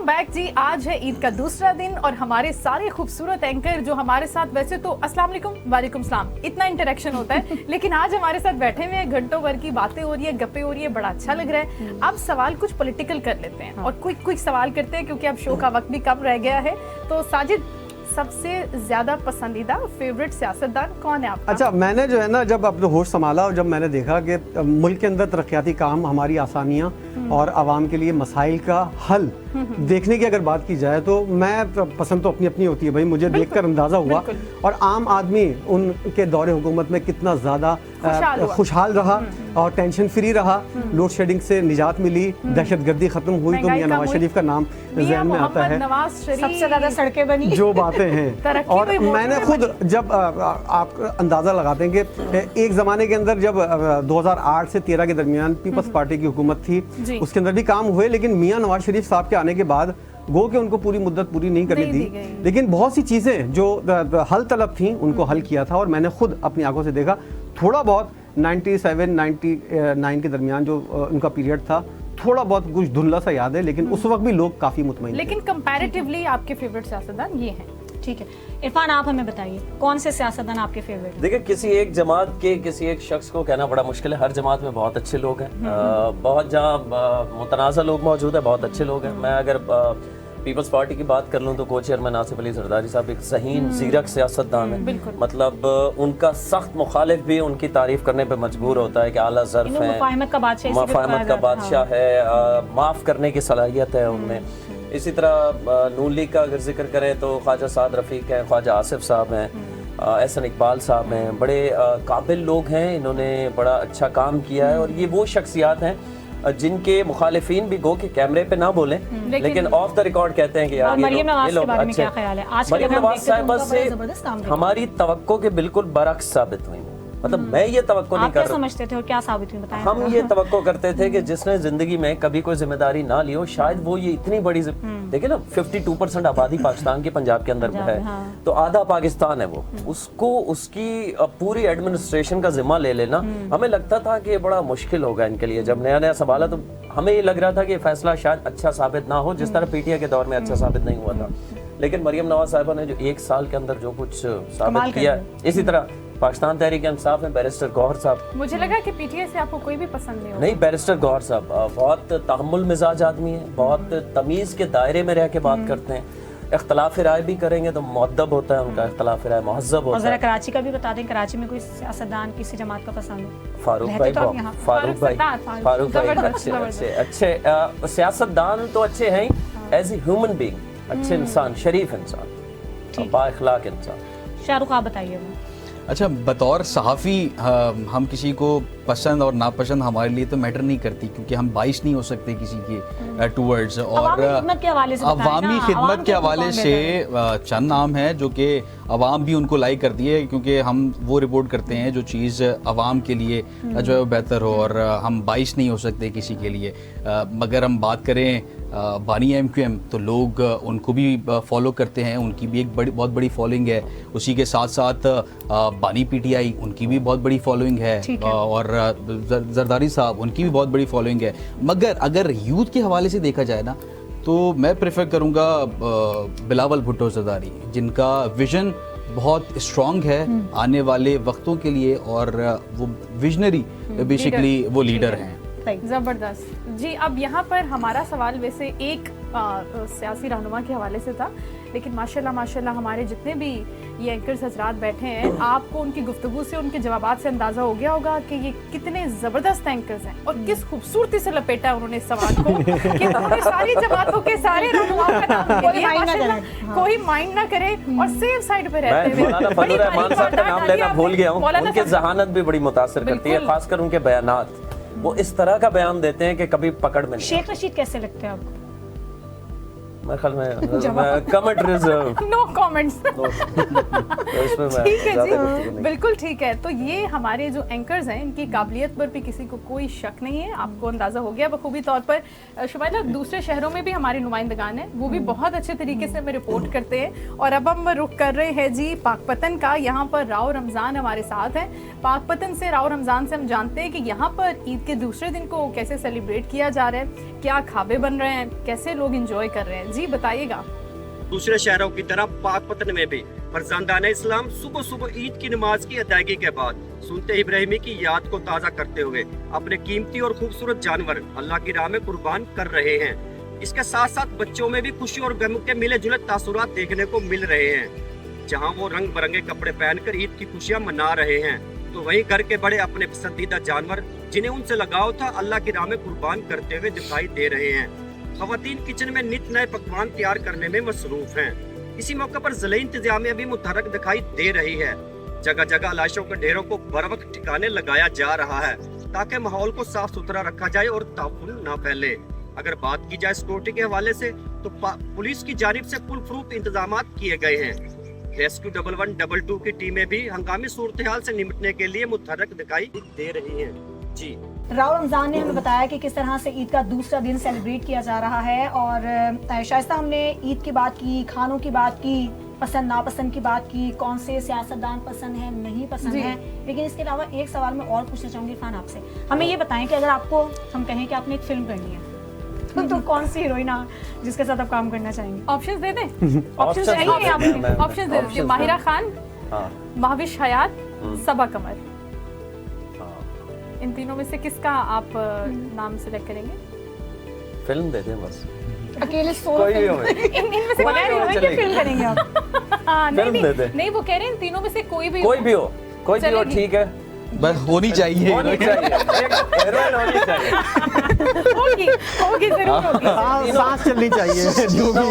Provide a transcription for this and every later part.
Back जी। आज है ईद का दूसरा दिन और हमारे सारे खूबसूरत एंकर जो हमारे साथ, वैसे तो अस्सलाम वालेकुम, वालेकुम सलाम, इतना इंटरेक्शन होता है लेकिन आज हमारे साथ बैठे हुए हैं, घंटों भर की बातें हो रही है, गप्पे हो रही है, बड़ा अच्छा लग रहा है। अब सवाल कुछ पॉलिटिकल कर लेते हैं और क्विक सवाल करते हैं क्योंकि अब शो का वक्त भी कम रह गया है। तो साजिद, सबसे ज्यादा पसंदीदा फेवरेट सियासतदान कौन है आपका? अच्छा, मैंने जो है ना, जब अपने होश संभाला और जब मैंने देखा कि मुल्क के अंदर तरक्याती काम, हमारी आसानियाँ और आवाम के लिए मसाइल का हल देखने की अगर बात की जाए तो मैं पसंद तो अपनी अपनी होती है भाई। मुझे देखकर अंदाज़ा हुआ और आम आदमी उनके दौरे हुकूमत में कितना ज़्यादा खुशहाल रहा और टेंशन फ्री रहा, लोड शेडिंग से निजात मिली, दहशतगर्दी खत्म हुई। तो मियां नवाज शरीफ का नाम जहन में आता है, सबसे ज्यादा सड़कें बनी, जो बातें हैं। और मैंने खुद जब आप अंदाज़ा लगाते हैं कि एक ज़माने के अंदर जब 2008 से 13 के दरमियान पीपल्स पार्टी की हुकूमत थी, उसके अंदर भी काम हुए, लेकिन मियां नवाज शरीफ साहब के आने के बाद गो के उनको पूरी मुद्दत पूरी नहीं करनी दी, लेकिन बहुत सी चीज़ें जो हल तलब थी उनको हल किया था। और मैंने खुद अपनी आंखों से देखा, थोड़ा बहुत 97-99 के दरमियान जो उनका पीरियड था, थोड़ा बहुत कुछ धुंधला सा याद है, लेकिन उस वक्त भी लोग काफ़ी मुतमईन थे। लेकिन कंपैरेटिवली आपके फेवरेट सियासतदान ये हैं। ठीक है इरफान, आप हमें बताइए कौन से सियासतदान आपके फेवरेट? देखिए, किसी एक जमात के किसी एक शख्स को कहना बड़ा मुश्किल है। हर जमात में बहुत अच्छे लोग हैं, बहुत जहाँ मुतनाज़ा लोग मौजूद हैं, बहुत अच्छे लोग हैं। मैं अगर पीपल्स पार्टी की बात कर लूँ तो को चेयरमैन आसिफ अली जरदारी साहब एक ज़हीन ज़ीरक सियासतदान है। मतलब उनका सख्त मुखालिफ भी उनकी तारीफ करने पे मजबूर होता है कि आला ज़र्फ़ है, मुफ़ाहमत का बादशाह है, माफ़ करने की सलाहियत है उनमें। इसी तरह नून लीग का अगर जिक्र करें तो ख्वाजा साद रफ़ीक हैं, ख्वाजा आसिफ साहब हैं, एहसन इकबाल साहब हैं, बड़े काबिल लोग हैं, इन्होंने बड़ा अच्छा काम किया है। और ये वो शख्सियात हैं जिनके मुखालिफिन भी गो के कैमरे पे ना बोलें, लेकिन ऑफ द रिकॉर्ड कहते हैं कि यार मरियम नवाज के बारे में क्या ख्याल है? आज मरियम नवाज साहिबा से हमारी तवक्को के बिल्कुल बरअक्स साबित हुई। मतलब मैं ये तवक्को नहीं कर रहा। समझते थे और क्या साबित हुई बताएं? हम ये तवक्को करते थे कि जिसने जिंदगी में कभी कोई जिम्मेदारी ना ली हो, शायद वो ये इतनी बड़ी, देखिए ना 52% आबादी पाकिस्तान के पंजाब के अंदर है, तो आधा पाकिस्तान है वो, उसको उसकी पूरी एडमिनिस्ट्रेशन का जिम्मा ले लेना, हमें लगता था कि ये बड़ा मुश्किल होगा इनके लिए। जब नया नया संभाला तो हमें ये लग रहा था कि ये फैसला शायद अच्छा साबित ना हो, जिस तरह पीटीआई के दौर में अच्छा साबित नहीं हुआ था। लेकिन मरियम नवाज साहिबा ने जो 1 साल के अंदर जो कुछ साबित किया, इसी तरह पाकिस्तान तहरीक इंसाफ में बैरिस्टर गौहर साहब, मुझे लगा कि पीटीआई से आपको कोई भी पसंद नहीं होगा। नहीं, बैरिस्टर गौहर साहब बहुत तहम्मुल मिजाज आदमी है, बहुत तमीज़ के दायरे में रह के बात करते हैं। इख्तलाफ राय भी करेंगे तो मुअद्दब होता है उनका इख्तलाफ राय, महज़्ज़ब होता है। और जरा कराची का भी बता दें, कराची में कोई सियासतदान किसी जमात का पसंद हो? फारूक भाई अच्छे सियासतदान तो अच्छे हैं, एज ए ह्यूमन बीइंग अच्छे इंसान, शरीफ इंसान, बाइखलाक इंसान। शाहरुख, आप बताइए। अच्छा, बतौर सहाफ़ी हम किसी को पसंद और नापसंद हमारे लिए तो मैटर नहीं करती, क्योंकि हम बाइस नहीं हो सकते किसी के टूवर्ड्स। और अवामी खिदमत के हवाले से चंद नाम है जो कि अवाम भी उनको लाइक करती है, क्योंकि हम वो रिपोर्ट करते हैं जो चीज़ अवाम के लिए जो है वो बेहतर हो, और हम बाइस नहीं हो सकते किसी के लिए। मगर हम बात करें बानी MQM, तो लोग उनको भी फॉलो करते हैं, उनकी भी एक बहुत बड़ी फॉलोइंग है। उसी के साथ साथ बानी PTI, उनकी भी बहुत बड़ी फॉलोइंग है, और जरदारी साहब, उनकी भी बहुत बड़ी फॉलोइंग है। मगर अगर यूथ के हवाले से देखा जाए ना, तो मैं प्रेफर करूँगा बिलावल भुट्टो जरदारी, जिनका विजन बहुत स्ट्रॉन्ग है आने वाले वक्तों के लिए, और वो विजनरी बेसिकली वो लीडर हैं। जबरदस्त जी। अब यहाँ पर हमारा सवाल वैसे एक सियासी रहनुमा के हवाले से था, लेकिन माशाल्लाह हमारे जितने भी ये एंकर्स हजरात बैठे हैं, आपको उनकी गुफ्तगू से, उनके जवाबात से अंदाजा हो गया होगा कि ये कितने जबरदस्त एंकर्स हैं और किस खूबसूरती से लपेटा है उन्होंने इस सवाल को कि उन्होंने सारी जमातों के सारे रहनुमाओं का नाम ले लिया, माशाल्लाह कोई माइंड ना करे और सेफ साइड पे रहते हुए। नाम लेना भूल गया हूँ, उनकी जहानत भी बड़ी मुतासिर करती है, खासकर उनके बयानात। वो इस तरह का बयान देते हैं कि कभी पकड़ में नहीं। शेख रशीद कैसे लगते हैं आपको? मेरे ख्याल में कमेंट रिजर्व, नो कमेंट्स। ठीक है जी, बिल्कुल ठीक है। तो ये हमारे जो एंकर्स हैं, इनकी काबिलियत पर भी किसी को कोई शक नहीं है, आपको अंदाजा हो गया बखूबी तौर पर। शुमाइला, दूसरे शहरों में भी हमारे नुमाइंदगान हैं, वो भी बहुत अच्छे तरीके से हमें रिपोर्ट करते हैं। और अब हम रुख कर रहे हैं जी पाकपतन का। यहाँ पर राव रमज़ान हमारे साथ हैं। पाकपतन से, राव रमज़ान से हम जानते हैं कि यहाँ पर ईद के दूसरे दिन को कैसे सेलिब्रेट किया जा रहा है, क्या खाबे बन रहे हैं, कैसे लोग इंजॉय कर रहे हैं। हैं जी, बताइएगा। दूसरे शहरों की तरह पाकपतन में भी फरजांदान इस्लाम सुबह सुबह ईद की नमाज की अदायगी के बाद सुनते इब्राहिमी की याद को ताज़ा करते हुए अपने कीमती और खूबसूरत जानवर अल्लाह की राह में कुर्बान कर रहे हैं। इसके साथ साथ बच्चों में भी खुशी और गम के मिले जुले तासुरात देखने को मिल रहे हैं। जहां वो रंग बिरंगे कपड़े पहनकर ईद की खुशियां मना रहे हैं, तो वहीं घर के बड़े अपने पसंदीदा जानवर जिन्हें उनसे लगाव था अल्लाह की राह में कुर्बान करते हुए दिखाई दे रहे हैं। खवातीन किचन में नित नए पकवान तैयार करने में मसरूफ हैं। इसी मौके पर ज़िले इंतजामिया भी मुतहरक दिखाई दे रही है। जगह जगह लाशों के ढेरों को बरवक्त ठिकाने लगाया जा रहा है ताकि माहौल को साफ सुथरा रखा जाए और ताफुन न फैले। अगर बात की जाए सिक्योरिटी के हवाले से तो पुलिस की जानिब से फुल प्रूफ इंतजाम किए गए हैं। रेस्क्यू 1112 की टीमें भी हंगामी सूरत हाल से निपटने के लिए मुतहरक दिखाई दे रही हैं। जी, राव रमजान ने हमें बताया कि किस तरह से ईद का दूसरा दिन सेलिब्रेट किया जा रहा है। और शाइस्ता, हमने ईद की बात की, खानों की बात की, पसंद नापसंद की बात की, कौन से सियासतदान पसंद है नहीं पसंद है, लेकिन इसके अलावा एक सवाल मैं और पूछना चाहूंगी इरफान आपसे। हमें ये बताएं कि अगर आपको हम कहें कि आपने एक फिल्म करनी है तो कौन सी हीरोइन जिसके साथ आप काम करना चाहेंगे? ऑप्शंस दे दें? ऑप्शंस चाहिए आपने? ऑप्शंस दे दीजिए। माहिरा खान, महविश हयात, सबा कमर, इन तीनों में से किसका आप नाम सिलेक्ट करेंगे? फिल्म दे दें बस, अकेले कोई भी हो। इनमें से कोई फिल्म करेंगे आप? नहीं, वो कह रहे हैं इन तीनों में से कोई भी हो, ठीक है, बस होनी चाहिए। होनी चाहिए। होगी जरूर होगी। सांस चलनी चाहिए जो भी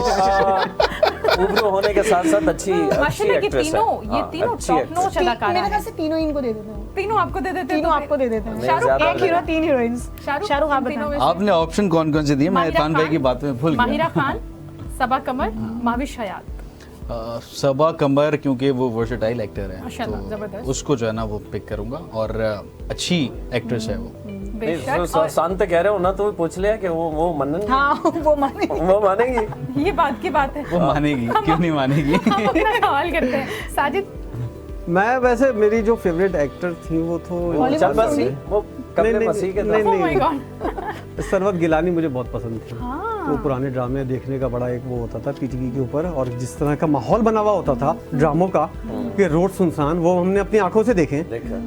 उब्रो होने के साथ साथ अच्छी माशाल्लाह कि एक्ट्रेस है। ये तीनों टॉप नॉच अदाकार मेरे हैं। ख्याल से तीनों इनको दे देते हैं। तीनों आपको दे देते हैं? तीनों आपको दे देते हैं। शाहरुख, एक हीरो 3 हीरोइंस। शाहरुख आप तीनों में बताएं। आपने ऑप्शन कौन कौन से दिए? मैं माहिरा इरफान भाई खान, की बात में भूल गया। माहिरा खान, सबा कमर, महविश हयात। सबा कमर, क्योंकि वो वर्सेटाइल एक्टर है माशाल्लाह, तो जबरदस्त। उसको जो है ना वो पिक करूंगा, और अच्छी एक्ट्रेस है वो। बेशक। शांत कह रहे हो ना, तो पूछ लिया कि वो मनन, हाँ, वो मानेगी। ये बात की बात है। वो मानेगी, क्यों नहीं मानेगी? हम अपना सवाल करते हैं। साजिद, मैं वैसे मेरी जो फेवरेट एक्टर थी वो तो चल बस वो कमरे मसीह के नहीं, तरफ। Oh my God। Sarwat Gilani मुझे बहुत पसंद थी। हाँ। तो पुराने ड्रामे देखने का बड़ा एक वो होता था पीटीवी के ऊपर, और जिस तरह का माहौल बना हुआ होता था ड्रामों का कि रोड सुनसान, वो हमने अपनी आंखों से देखे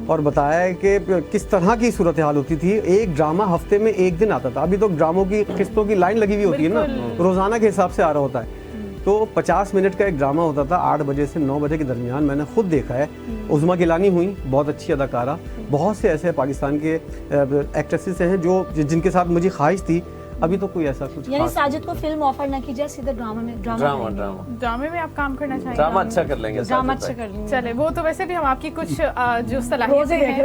और बताया है कि किस तरह की सूरत हाल होती थी। एक ड्रामा हफ्ते में एक दिन आता था। अभी तो ड्रामों की किस्तों की लाइन लगी हुई होती है ना, रोजाना के हिसाब से आ रहा होता है। तो 50 मिनट का एक ड्रामा होता था 8 बजे से 9 बजे के दरमियान। मैंने खुद देखा है। उज़मा गिलानी हुई, बहुत अच्छी अदाकारा। बहुत से ऐसे पाकिस्तान के एक्ट्रेसेस हैं जो जिनके साथ मुझे ख्वाहिश थी। अभी तो कोई ऐसा कुछ यानी खास साजिद को फिल्म ऑफर ना की जाए, सीधे ड्रामा ड्रामे में आप काम करना चाहेंगे? ड्रामा अच्छा कर लेंगे। ड्रामा अच्छा कर लेंगे। चले, वो तो वैसे भी हम आपकी कुछ जो सलाहियतें हैं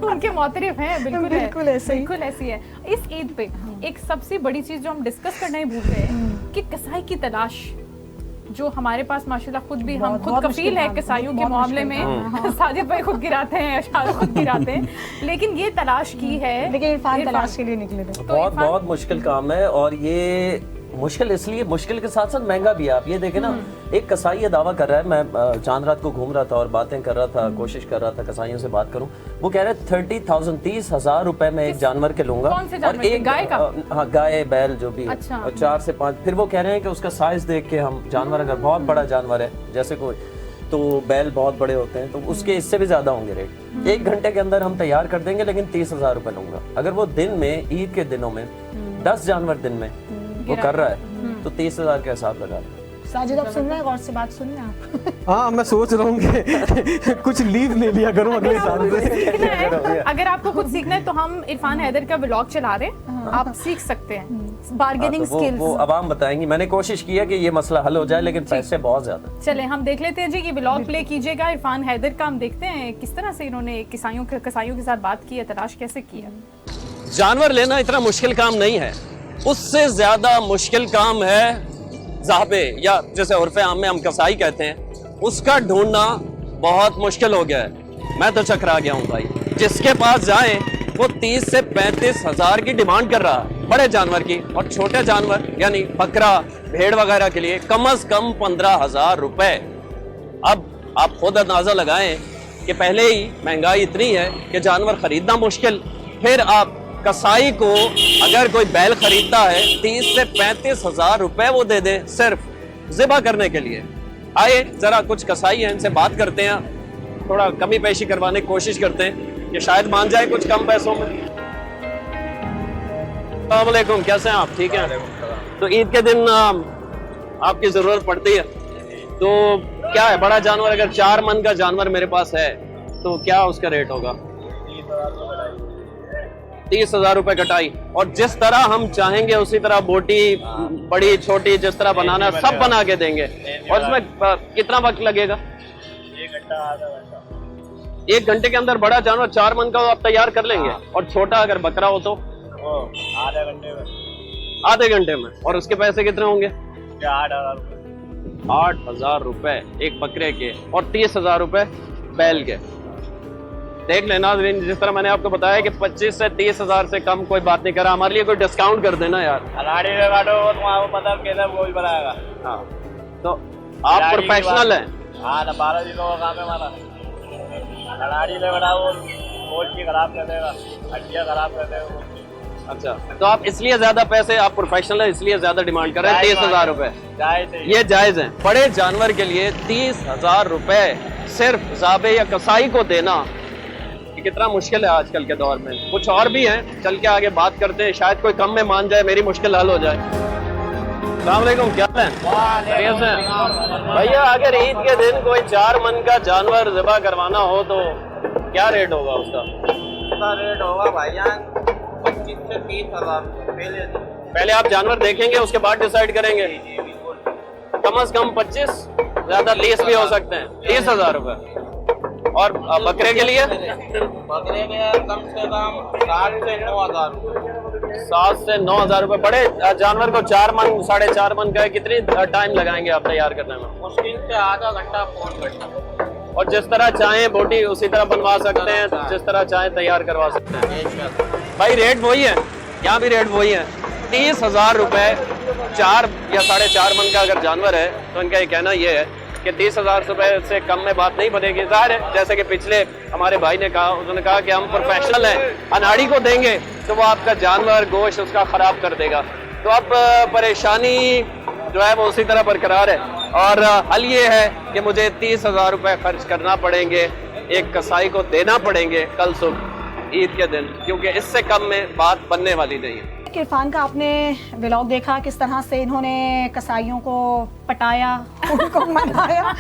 उनके मोतरिफ हैं। बिल्कुल ऐसी है। इस ईद पे एक सबसे बड़ी चीज जो हम डिस्कस करना ही भूल गए कि कसाई की तलाश, जो हमारे पास माशाल्लाह खुद भी हम खुद कफील है कसाईयों के मामले में। साजिद भाई खुद गिराते हैं, शाहरुख खुद गिराते हैं, लेकिन ये तलाश की है। लेकिन इरफान तलाश के लिए निकले थे। बहुत मुश्किल काम है, और ये मुश्किल इसलिए, मुश्किल के साथ साथ महंगा भी है। आप ये देखें ना, एक कसाई ये दावा कर रहा है, मैं चांद रात को घूम रहा था और बातें कर रहा था, कोशिश कर रहा था कसाईयों से बात करूं। वो कह रहे 30,000 रुपए में एक जानवर के लूंगा। कौन से जानवर? और एक गाय का? हाँ, गाय बैल जो भी। अच्छा। और 4 से 5। फिर वो कह रहे हैं कि उसका साइज देख के हम जानवर, अगर बहुत बड़ा जानवर है जैसे कोई, तो बैल बहुत बड़े होते हैं तो उसके इससे भी ज्यादा होंगे रेट। 1 घंटे के अंदर हम तैयार कर देंगे, लेकिन 30,000 रुपए लूंगा। अगर वो दिन में, ईद के दिनों में 10 जानवर दिन में वो कर रहा है तो 30,000 का हिसाब लगा। साजिद आप सुन रहे हैं, गौर से बात सुन रहे हैं आप? हाँ, मैं सोच रहा हूँ कि कुछ लीव ले लिया करूँ अगले साल से। अगर आपको कुछ सीखना है तो हम इरफान हैदर का ब्लॉग चला रहे हैं, आप सीख सकते हैं बार्गेनिंग स्किल्स। वो आवाम बताएंगी। मैंने कोशिश की है कि ये मसला हल हो जाए, लेकिन पैसे बहुत ज्यादा। चले हम देख लेते हैं जी, ये ब्लॉग प्ले कीजिएगा इरफान हैदर का। हम देखते हैं किस तरह से इन्होंने कसाईयों के साथ बात की है, तलाश कैसे की है। जानवर लेना इतना मुश्किल काम नहीं है, उससे ज्यादा मुश्किल काम है ज़ाबे, या जैसे उर्फ़े आम में हम कसाई कहते हैं, उसका ढूंढना बहुत मुश्किल हो गया है। मैं तो चकरा गया हूँ भाई। जिसके पास जाए वो 30 से 35 हज़ार की डिमांड कर रहा है बड़े जानवर की, और छोटे जानवर यानी बकरा भेड़ वगैरह के लिए कम से कम 15,000 रुपए। अब आप खुद अंदाजा लगाएं कि पहले ही महंगाई इतनी है कि जानवर खरीदना मुश्किल, फिर आप कसाई को अगर कोई बैल खरीदता है 30 से 35 हजार रुपए वो दे दे सिर्फ ज़िबा करने के लिए। आइए जरा कुछ कसाई हैं इनसे बात करते हैं, थोड़ा कमी पेशी करवाने की कोशिश करते हैं कि शायद मान जाए कुछ कम पैसों में। अस्सलाम वालेकुम, कैसे हैं आप? ठीक हैं? तो ईद के दिन आपकी जरूरत पड़ती है, तो क्या है बड़ा जानवर, अगर 4 मन का जानवर मेरे पास है तो क्या उसका रेट होगा? 30,000 रुपए कटाई। और जिस तरह हम चाहेंगे उसी तरह बोटी बड़ी छोटी जिस तरह बनाना है सब बना के देंगे। और इसमें कितना वक्त लगेगा? 1 घंटा आधा घंटा। 1 घंटे के अंदर बड़ा जानवर 4 मन का आप तैयार कर लेंगे? और छोटा अगर बकरा हो तो आधे घंटे में। आधे घंटे में। और उसके पैसे कितने होंगे? 8,000 रुपए। 8,000 रुपए एक बकरे के और 30,000 रुपए बैल के। देख लेना, जिस तरह मैंने आपको बताया कि 25 से 30,000 से कम कोई बात नहीं करा, हमारे लिए कोई डिस्काउंट कर देना यार। अनाड़ी में काटो तुम्हारा पता कैसा वो भी बनाएगा। हाँ, तो आप प्रोफेशनल हैं? हाँ, 12 दिनों का काम है हमारा। अनाड़ी में बनाओ गोश्त की खराब कर देगा, हड्डियाँ खराब कर देगा। अच्छा, तो आप इसलिए ज्यादा पैसे, आप प्रोफेशनल है इसलिए ज्यादा डिमांड कर रहे हैं 30,000 रुपए? ये जायज है? बड़े जानवर के लिए 30,000 रुपए सिर्फ ज़ाबे या कसाई को देना कितना मुश्किल है आजकल के दौर में। कुछ और भी हैं, चल के आगे बात करते हैं, शायद कोई कम में मान जाए, मेरी मुश्किल हल हो जाए। अस्सलाम वालेकुम, क्या हाल है? भैया अगर ईद के दिन कोई 4 मन का जानवर ज़िबा करवाना हो तो क्या रेट होगा उसका? उसका रेट होगा भाईजान 25 से 30,000 पहले आप जानवर देखेंगे उसके बाद डिसाइड करेंगे? कम से कम 25, ज्यादा 30 भी हो सकते हैं। 30,000 रुपए। और बकरे के लिए? बकरे के कम से कम 7 से 9,000। 7 से 9,000 रुपए। बड़े जानवर को 4 मन 4.5 मन का है, कितनी टाइम लगाएंगे आप तैयार करने में? मुश्किल से आधा घंटा, पौन घंटा। और जिस तरह चाहें बोटी उसी तरह बनवा सकते हैं, जिस तरह चाहें तैयार करवा सकते हैं। भाई रेट वही है, यहाँ भी रेट वही है। 30,000 रुपए 4 या 4.5 मन का अगर जानवर है तो इनका ये कहना ये है कि 30,000 रुपए से कम में बात नहीं बनेगी। जाहिर है, जैसे कि पिछले हमारे भाई ने कहा, उन्होंने कहा कि हम प्रोफेशनल हैं, अनाड़ी को देंगे तो वो आपका जानवर गोश्त उसका खराब कर देगा। तो अब परेशानी जो है वो उसी तरह बरकरार है और हल ये है कि मुझे 30,000 रुपए खर्च करना पड़ेंगे, एक कसाई को देना पड़ेंगे कल सुबह ईद के दिन, क्योंकि इससे कम में बात बनने वाली नहीं है। इरफान का आपने व्लॉग देखा किस तरह से इन्होंने कसाईयों को पटाया, उनको मनाया।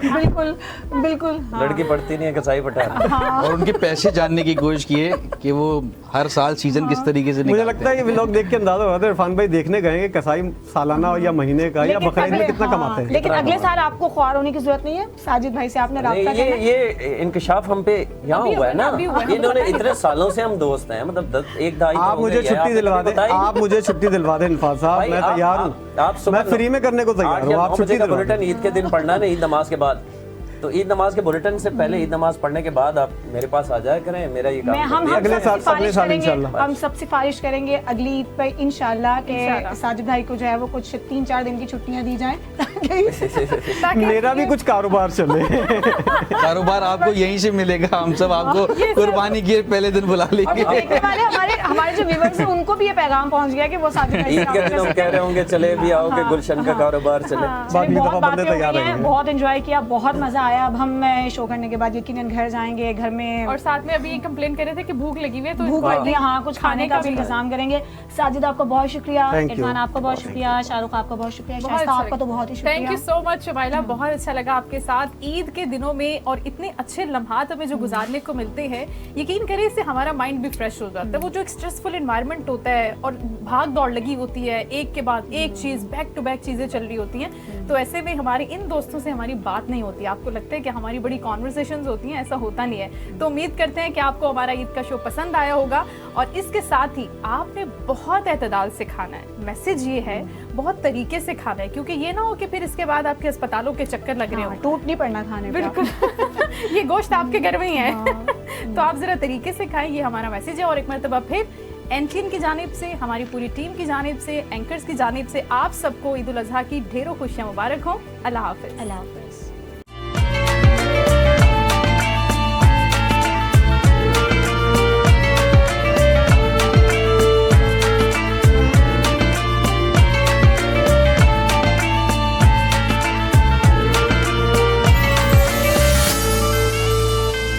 बिल्कुल बिल्कुल हाँ। लड़की पड़ती नहीं है, कसाई पटाया। हाँ। और उनके पैसे जानने की कोशिश की है कि वो हर साल सीजन किस तरीके से मुझे निकालते लगता है ये व्लॉग देख के अंदाजा होगा था इरफान भाई देखने गए कि कसाई सालाना या महीने का या बकरीद में कितना कमाते हैं। लेकिन अगले साल आपको ख्वार होने की जरूरत नहीं है। साजिद भाई से आपने राब्ता करना है। ये इंकशाफ हम पे यहाँ हुआ है ना, इन्होंने इतने सालों से हम दोस्त हैं, मतलब 1-2 आप मुझे छुट्टी दिलवा दें, आप मुझे छुट्टी दिलवा दें इरफान साहब, मैं तैयार हूँ, मैं फ्री में करने को तैयार हूँ। आप छुट्टी दिलवा बुलेटिन ईद के दिन पढ़ना है, ईद नमाज के बाद। तो ईद नमाज के बुलेटिन से पहले, ईद नमाज पढ़ने के बाद आप मेरे पास आ जाया करें, मेरा ये काम हम अगले साल इंशाल्लाह हम सब सिफारिश करेंगे अगली ईद पर इंशाल्लाह के साजिद भाई को जो है वो कुछ 3-4 दिन की छुट्टियां दी जाएं ताकि मेरा भी कुछ कारोबार चले। कारोबार आपको यहीं से मिलेगा, हम सब आपको कुर्बानी के पहले दिन बुला लेंगे। देखने वाले हमारे जो व्यूअर्स हैं उनको भी ये पैगाम पहुंच गया कि वो साजिद भाई ईद के दिन हम कह रहे होंगे चले भी आओगे, गुलशन का कारोबार चले। बहुत बातें हो गई हैं, बहुत एंजॉय किया, बहुत मजा आया। अब हम शो करने के बाद यकीनन घर जाएंगे, घर में और साथ में अभी कंप्लेन कर रहे थे कि भूख लगी हुई है, तो भूख लगी है, हाँ कुछ खाने का भी इंतजाम करेंगे। साजिद आपका बहुत शुक्रिया, इरफान आपका बहुत शुक्रिया, शाहरुख आपका बहुत शुक्रिया, शाइस्ता आपका तो बहुत ही शुक्रिया। Thank you so much Shumaila, बहुत अच्छा लगा आपके साथ ईद के दिनों में, और इतने अच्छे लम्हात हमें जो गुजारने को मिलते हैं, यकीन करें इससे हमारा माइंड भी फ्रेश हो जाता है। वो जो एक स्ट्रेसफुल एनवायरनमेंट होता है और भाग दौड़ लगी होती है, एक के बाद एक चीज बैक टू बैक चीजें चल रही होती हैं, तो ऐसे में हमारे इन दोस्तों से हमारी बात नहीं होती। आपको लगता है कि हमारी बड़ी कॉन्वर्सेशंस होती हैं, ऐसा होता नहीं है। तो उम्मीद करते हैं कि आपको हमारा ईद का शो पसंद आया होगा, और इसके साथ ही आपने बहुत एतदाल से खाना है। मैसेज ये है, बहुत तरीके से खाना है, क्योंकि ये ना हो कि फिर इसके बाद आपके अस्पतालों के चक्कर लग रहे हो। टूट नहीं पड़ना खाने पे। बिल्कुल। ये गोश्त आपके घर में ही है। तो आप जरा तरीके से खाएं, ये हमारा मैसेज है। और एक मरतबा फिर एनटीएन की जानिब से, हमारी पूरी टीम की जानिब से, एंकर्स की जानिब से आप सबको ईद उल अजहा की ढेरों खुशियां मुबारक हो। अल्लाह हाफिज। अल्लाह हाफिज।